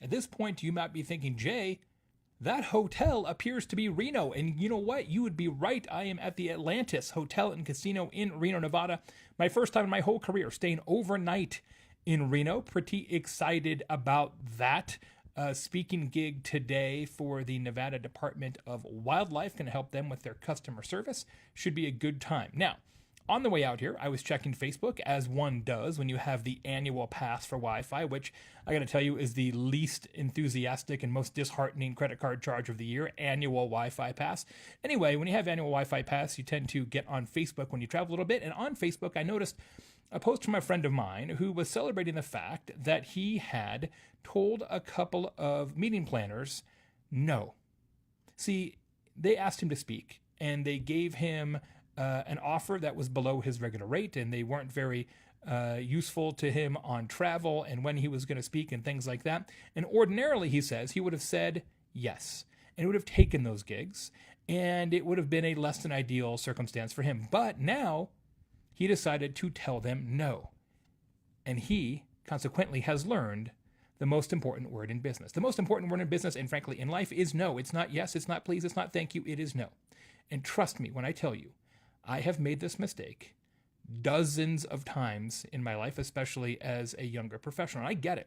At this point, you might be thinking, Jay, that hotel appears to be Reno. And you know what? You would be right. I am at the Atlantis Hotel and Casino in Reno, Nevada. My first time in my whole career staying overnight in Reno. Pretty excited about that. Speaking gig today for the Nevada Department of Wildlife. Going to help them with their customer service. Should be a good time. Now, on the way out here, I was checking Facebook, as one does when you have the annual pass for Wi-Fi, which I got to tell you is the least enthusiastic and most disheartening credit card charge of the year, annual Wi-Fi pass. Anyway, when you have annual Wi-Fi pass, you tend to get on Facebook when you travel a little bit. And on Facebook, I noticed a post from a friend of mine who was celebrating the fact that he had told a couple of meeting planners no. See, they asked him to speak, and they gave him an offer that was below his regular rate, and they weren't very useful to him on travel and when he was going to speak and things like that. And ordinarily, he says, he would have said yes, and would have taken those gigs, and it would have been a less than ideal circumstance for him. But now he decided to tell them no. And he, consequently, has learned the most important word in business. The most important word in business, and frankly in life, is no. It's not yes, it's not please, it's not thank you, it is no. And trust me when I tell you, I have made this mistake dozens of times in my life, especially as a younger professional. I get it.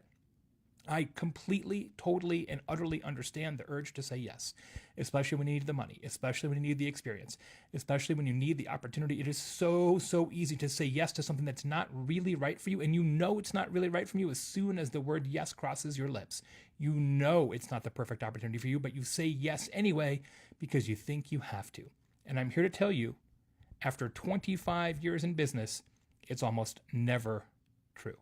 I completely, totally, and utterly understand the urge to say yes, especially when you need the money, especially when you need the experience, especially when you need the opportunity. It is so, so easy to say yes to something that's not really right for you, and you know it's not really right for you as soon as the word yes crosses your lips. You know it's not the perfect opportunity for you, but you say yes anyway because you think you have to. And I'm here to tell you, after 25 years in business, it's almost never true.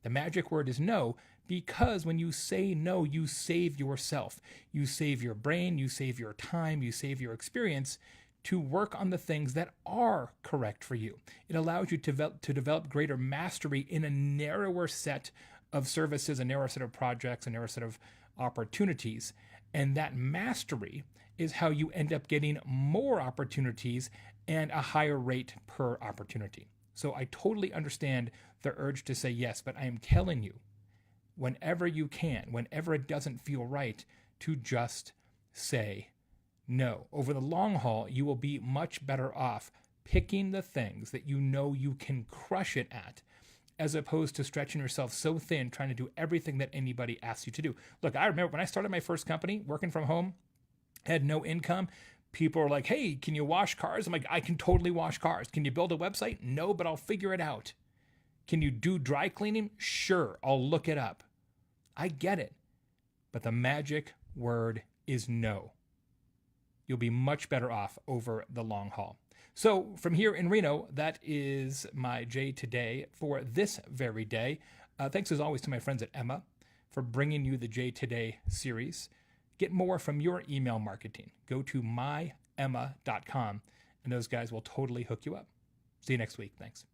The magic word is no, because when you say no, you save yourself. You save your brain, you save your time, you save your experience to work on the things that are correct for you. It allows you to develop greater mastery in a narrower set of services, a narrower set of projects, a narrower set of opportunities. And that mastery is how you end up getting more opportunities and a higher rate per opportunity. So I totally understand the urge to say yes, but I am telling you, whenever you can, whenever it doesn't feel right, to just say no. Over the long haul, you will be much better off picking the things that you know you can crush it at, as opposed to stretching yourself so thin trying to do everything that anybody asks you to do. Look, I remember when I started my first company, working from home, had no income. People are like, hey, can you wash cars? I'm like, I can totally wash cars. Can you build a website? No, but I'll figure it out. Can you do dry cleaning? Sure, I'll look it up. I get it. But the magic word is no. You'll be much better off over the long haul. So from here in Reno, that is my J today for this very day. Thanks as always to my friends at Emma for bringing you the J Today series. Get more from your email marketing. Go to myemma.com, and those guys will totally hook you up. See you next week. Thanks.